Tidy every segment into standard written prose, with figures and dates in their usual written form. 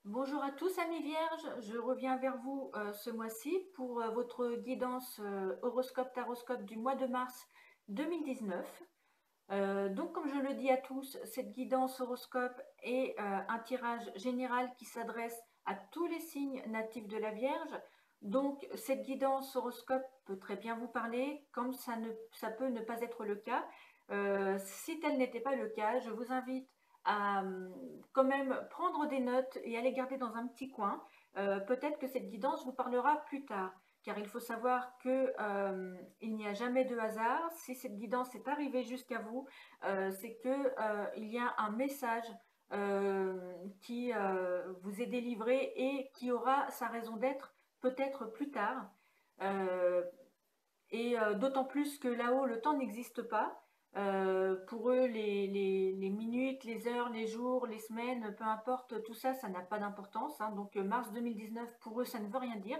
Bonjour à tous amis vierges, je reviens vers vous ce mois-ci pour votre guidance horoscope taroscope du mois de mars 2019. Donc comme je le dis à tous, cette guidance horoscope est un tirage général qui s'adresse à tous les signes natifs de la Vierge. Donc cette guidance horoscope peut très bien vous parler, comme ça peut ne pas être le cas. Si tel n'était pas le cas, je vous invite à quand même prendre des notes et à les garder dans un petit coin. Peut-être que cette guidance vous parlera plus tard, car il faut savoir que il n'y a jamais de hasard. Si cette guidance est arrivée jusqu'à vous, c'est que il y a un message qui vous est délivré et qui aura sa raison d'être peut-être plus tard. Euh, D'autant plus que là-haut, le temps n'existe pas. Pour eux, les minutes, les heures, les jours, les semaines, peu importe, tout ça, ça n'a pas d'importance, hein. Donc mars 2019, pour eux, ça ne veut rien dire.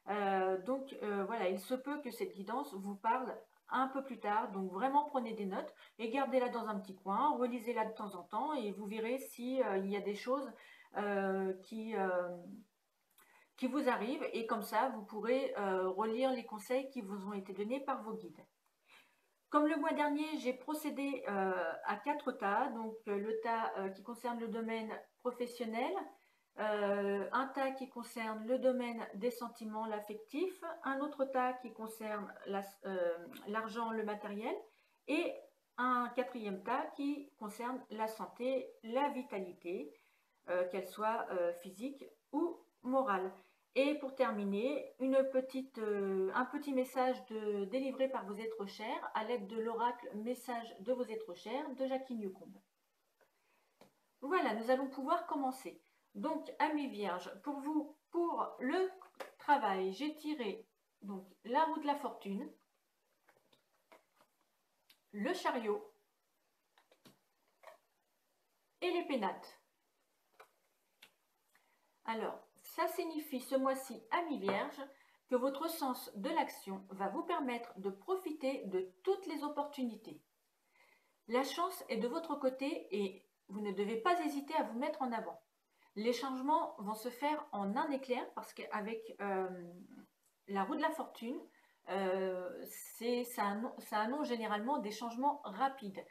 Voilà, il se peut que cette guidance vous parle un peu plus tard. Donc vraiment, prenez des notes et gardez-la dans un petit coin, relisez-la de temps en temps et vous verrez si il y a des choses euh, qui, euh, qui vous arrivent, et comme ça, vous pourrez relire les conseils qui vous ont été donnés par vos guides. Comme le mois dernier, j'ai procédé à 4 tas. Donc le tas qui concerne le domaine professionnel, un tas qui concerne le domaine des sentiments, l'affectif, un autre tas qui concerne l'argent, le matériel, et un quatrième tas qui concerne la santé, la vitalité, qu'elle soit physique ou morale. Et pour terminer, un petit message délivré par vos êtres chers à l'aide de l'oracle Message de vos êtres chers de Jackie Newcomb. Voilà, nous allons pouvoir commencer. Donc, amis vierges, pour vous, pour le travail, j'ai tiré donc la roue de la fortune, le chariot et les pénates. Alors, ça signifie ce mois-ci, amis vierges, que votre sens de l'action va vous permettre de profiter de toutes les opportunités. La chance est de votre côté et vous ne devez pas hésiter à vous mettre en avant. Les changements vont se faire en un éclair parce qu'avec la roue de la fortune, ça annonce généralement des changements rapides.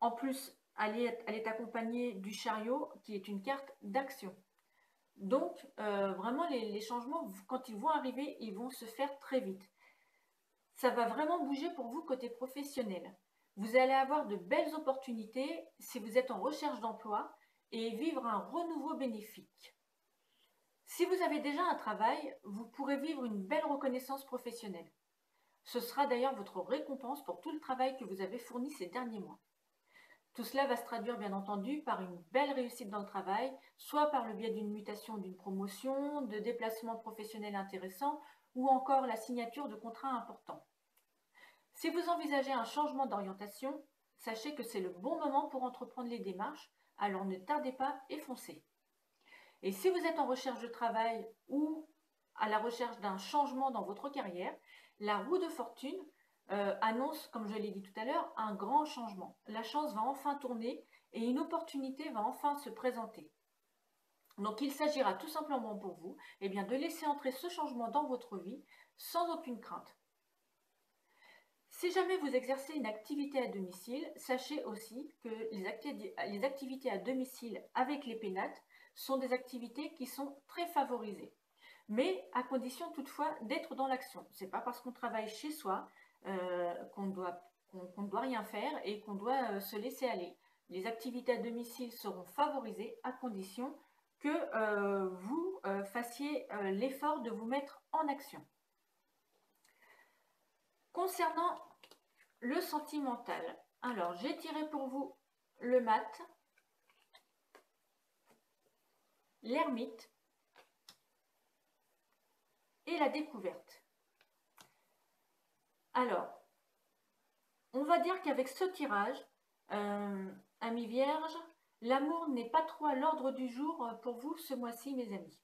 En plus, elle est accompagnée du chariot qui est une carte d'action. Donc, vraiment, les changements, quand ils vont arriver, ils vont se faire très vite. Ça va vraiment bouger pour vous côté professionnel. Vous allez avoir de belles opportunités si vous êtes en recherche d'emploi et vivre un renouveau bénéfique. Si vous avez déjà un travail, vous pourrez vivre une belle reconnaissance professionnelle. Ce sera d'ailleurs votre récompense pour tout le travail que vous avez fourni ces derniers mois. Tout cela va se traduire bien entendu par une belle réussite dans le travail, soit par le biais d'une mutation ou d'une promotion, de déplacements professionnels intéressants ou encore la signature de contrats importants. Si vous envisagez un changement d'orientation, sachez que c'est le bon moment pour entreprendre les démarches, alors ne tardez pas et foncez. Et si vous êtes en recherche de travail ou à la recherche d'un changement dans votre carrière, la roue de fortune annonce, comme je l'ai dit tout à l'heure, un grand changement. La chance va enfin tourner et une opportunité va enfin se présenter. Donc il s'agira tout simplement pour vous de laisser entrer ce changement dans votre vie sans aucune crainte. Si jamais vous exercez une activité à domicile, sachez aussi que les activités à domicile avec les pénates sont des activités qui sont très favorisées, mais à condition toutefois d'être dans l'action. Ce n'est pas parce qu'on travaille chez soi qu'on ne doit rien faire et qu'on doit se laisser aller. Les activités à domicile seront favorisées à condition que vous fassiez l'effort de vous mettre en action. Concernant le sentimental, alors j'ai tiré pour vous le mat, l'ermite et la découverte. Alors, on va dire qu'avec ce tirage, amis vierges, l'amour n'est pas trop à l'ordre du jour pour vous ce mois-ci, mes amis.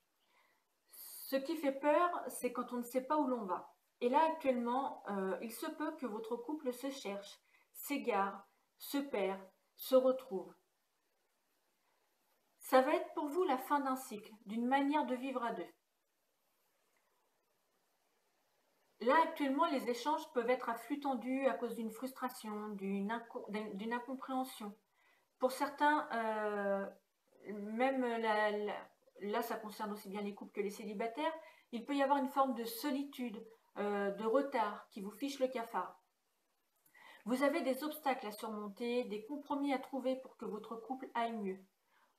Ce qui fait peur, c'est quand on ne sait pas où l'on va. Et là, actuellement, il se peut que votre couple se cherche, s'égare, se perd, se retrouve. Ça va être pour vous la fin d'un cycle, d'une manière de vivre à deux. Là, actuellement, les échanges peuvent être à flux tendu à cause d'une frustration, d'une incompréhension. Pour certains, même là, ça concerne aussi bien les couples que les célibataires, il peut y avoir une forme de solitude, de retard qui vous fiche le cafard. Vous avez des obstacles à surmonter, des compromis à trouver pour que votre couple aille mieux.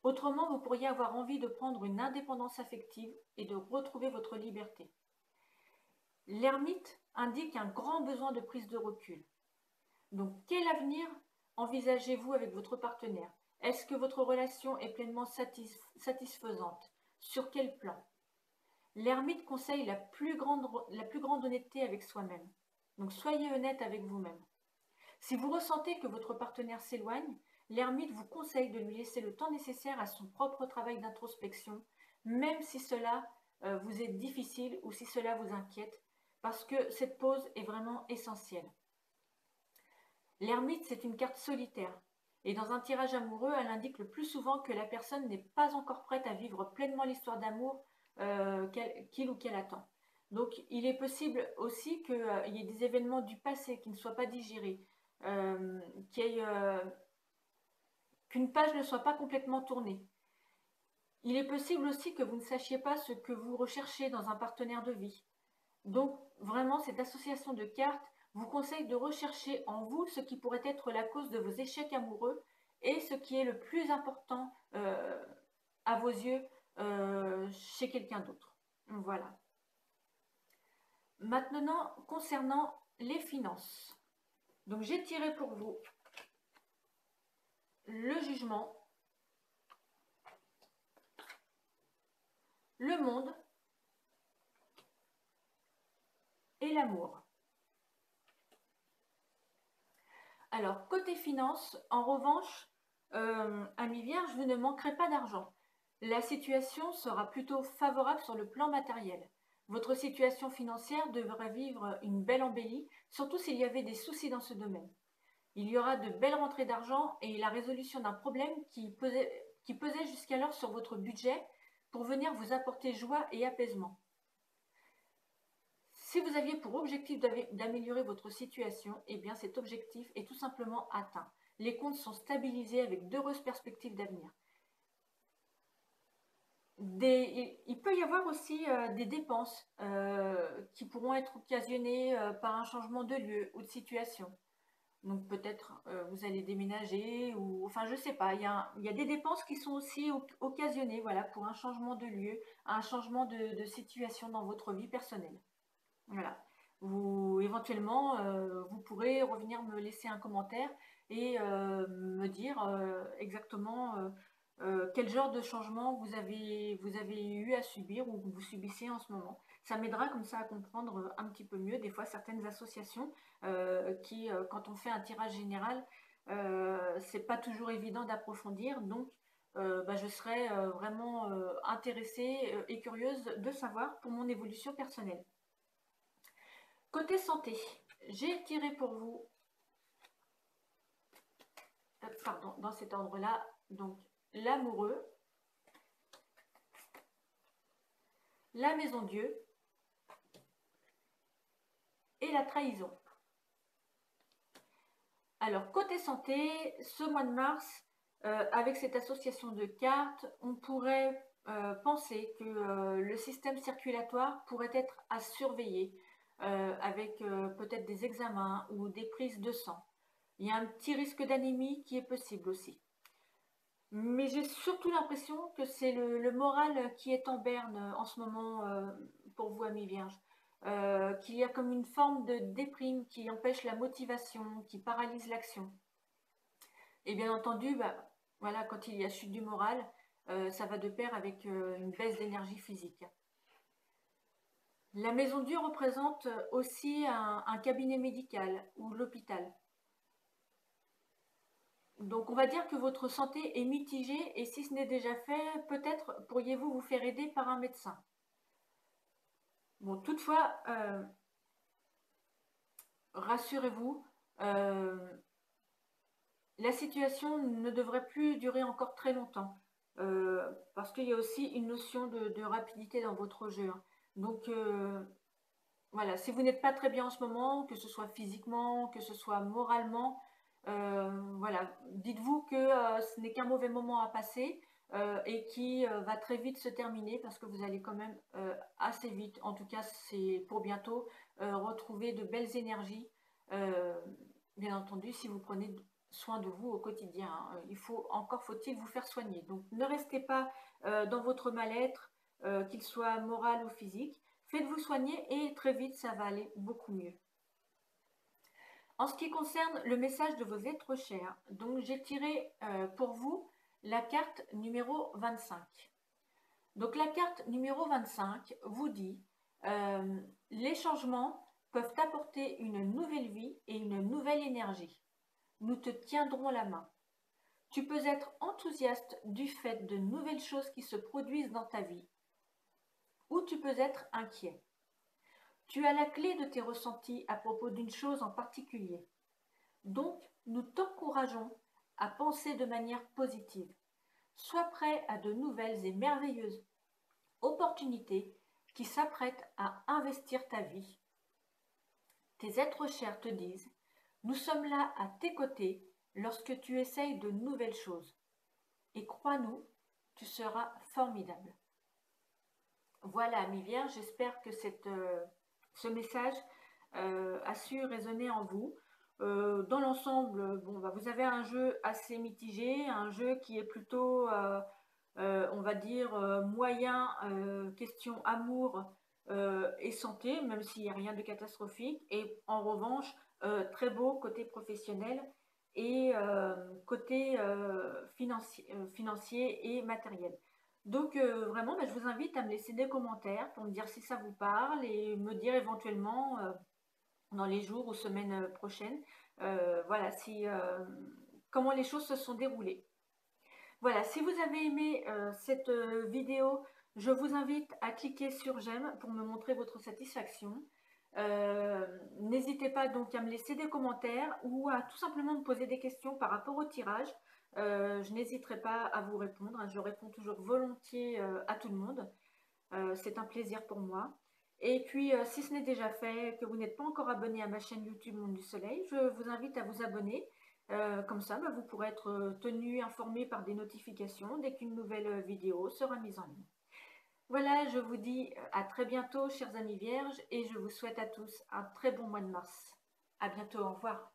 Autrement, vous pourriez avoir envie de prendre une indépendance affective et de retrouver votre liberté. L'ermite indique un grand besoin de prise de recul. Donc, quel avenir envisagez-vous avec votre partenaire? Est-ce que votre relation est pleinement satisfaisante? Sur quel plan? L'ermite conseille la plus grande honnêteté avec soi-même. Donc, soyez honnête avec vous-même. Si vous ressentez que votre partenaire s'éloigne, l'ermite vous conseille de lui laisser le temps nécessaire à son propre travail d'introspection, même si cela vous est difficile ou si cela vous inquiète, parce que cette pause est vraiment essentielle. L'ermite, c'est une carte solitaire, et dans un tirage amoureux, elle indique le plus souvent que la personne n'est pas encore prête à vivre pleinement l'histoire d'amour qu'il ou qu'elle attend. Donc, il est possible aussi qu'il y ait des événements du passé qui ne soient pas digérés, qu'une page ne soit pas complètement tournée. Il est possible aussi que vous ne sachiez pas ce que vous recherchez dans un partenaire de vie. Donc, vraiment, cette association de cartes vous conseille de rechercher en vous ce qui pourrait être la cause de vos échecs amoureux et ce qui est le plus important à vos yeux chez quelqu'un d'autre. Voilà. Maintenant, concernant les finances. Donc, j'ai tiré pour vous le jugement, le monde et l'amour. Alors, côté finance, en revanche, amis vierges, vous ne manquerez pas d'argent. La situation sera plutôt favorable sur le plan matériel. Votre situation financière devrait vivre une belle embellie, surtout s'il y avait des soucis dans ce domaine. Il y aura de belles rentrées d'argent et la résolution d'un problème qui pesait jusqu'alors sur votre budget pour venir vous apporter joie et apaisement. Si vous aviez pour objectif d'améliorer votre situation, eh bien cet objectif est tout simplement atteint. Les comptes sont stabilisés avec d'heureuses perspectives d'avenir. Il peut y avoir aussi des dépenses qui pourront être occasionnées par un changement de lieu ou de situation. Donc peut-être vous allez déménager ou enfin je sais pas, il y a des dépenses qui sont aussi occasionnées voilà, pour un changement de lieu, un changement de situation dans votre vie personnelle. Voilà. Éventuellement, vous pourrez revenir me laisser un commentaire et me dire exactement quel genre de changement vous avez eu à subir ou que vous subissez en ce moment. Ça m'aidera comme ça à comprendre un petit peu mieux. Des fois, certaines associations qui, quand on fait un tirage général, c'est pas toujours évident d'approfondir. Donc, je serais vraiment intéressée et curieuse de savoir pour mon évolution personnelle. Côté santé, j'ai tiré pour vous, pardon, dans cet ordre-là, donc l'amoureux, la maison Dieu et la trahison. Alors, côté santé, ce mois de mars, avec cette association de cartes, on pourrait penser que le système circulatoire pourrait être à surveiller avec peut-être des examens ou des prises de sang. Il y a un petit risque d'anémie qui est possible aussi. Mais j'ai surtout l'impression que c'est le moral qui est en berne en ce moment pour vous, amis vierges. Qu'il y a comme une forme de déprime qui empêche la motivation, qui paralyse l'action. Et bien entendu, voilà, quand il y a chute du moral, ça va de pair avec une baisse d'énergie physique. La maison Dieu représente aussi un cabinet médical ou l'hôpital. Donc on va dire que votre santé est mitigée et si ce n'est déjà fait, peut-être pourriez-vous vous faire aider par un médecin. Bon, toutefois, rassurez-vous, la situation ne devrait plus durer encore très longtemps. parce qu'il y a aussi une notion de rapidité dans votre jeu, hein. Donc, voilà, si vous n'êtes pas très bien en ce moment, que ce soit physiquement, que ce soit moralement, voilà, dites-vous que ce n'est qu'un mauvais moment à passer et qui va très vite se terminer parce que vous allez quand même assez vite, en tout cas c'est pour bientôt, retrouver de belles énergies. euh, Bien entendu, si vous prenez soin de vous au quotidien, hein. Encore faut-il vous faire soigner. Donc ne restez pas dans votre mal-être, qu'il soit moral ou physique. Faites-vous soigner et très vite, ça va aller beaucoup mieux. En ce qui concerne le message de vos êtres chers, donc j'ai tiré pour vous la carte numéro 25. Donc la carte numéro 25 vous dit les changements peuvent apporter une nouvelle vie et une nouvelle énergie. Nous te tiendrons la main. Tu peux être enthousiaste du fait de nouvelles choses qui se produisent dans ta vie, ou tu peux être inquiet. Tu as la clé de tes ressentis à propos d'une chose en particulier. Donc, nous t'encourageons à penser de manière positive. Sois prêt à de nouvelles et merveilleuses opportunités qui s'apprêtent à investir ta vie. Tes êtres chers te disent, nous sommes là à tes côtés lorsque tu essayes de nouvelles choses. Et crois-nous, tu seras formidable. Voilà, amis vierges, j'espère que ce message a su résonner en vous. Dans l'ensemble, bon, bah, vous avez un jeu assez mitigé, un jeu qui est plutôt, on va dire, moyen, question amour et santé, même s'il n'y a rien de catastrophique. Et en revanche, très beau côté professionnel et côté financier et matériel. Donc vraiment, bah, je vous invite à me laisser des commentaires pour me dire si ça vous parle et me dire éventuellement dans les jours ou semaines prochaines, voilà, comment les choses se sont déroulées. Voilà, si vous avez aimé cette vidéo, je vous invite à cliquer sur j'aime pour me montrer votre satisfaction. N'hésitez pas donc à me laisser des commentaires ou à tout simplement me poser des questions par rapport au tirage. Je n'hésiterai pas à vous répondre, hein. Je réponds toujours volontiers à tout le monde. C'est un plaisir pour moi. Et puis, si ce n'est déjà fait, que vous n'êtes pas encore abonné à ma chaîne YouTube Monde du Soleil, je vous invite à vous abonner. Comme ça, bah, vous pourrez être tenu, informé par des notifications dès qu'une nouvelle vidéo sera mise en ligne. Voilà, je vous dis à très bientôt, chers amis vierges, et je vous souhaite à tous un très bon mois de mars. À bientôt, au revoir.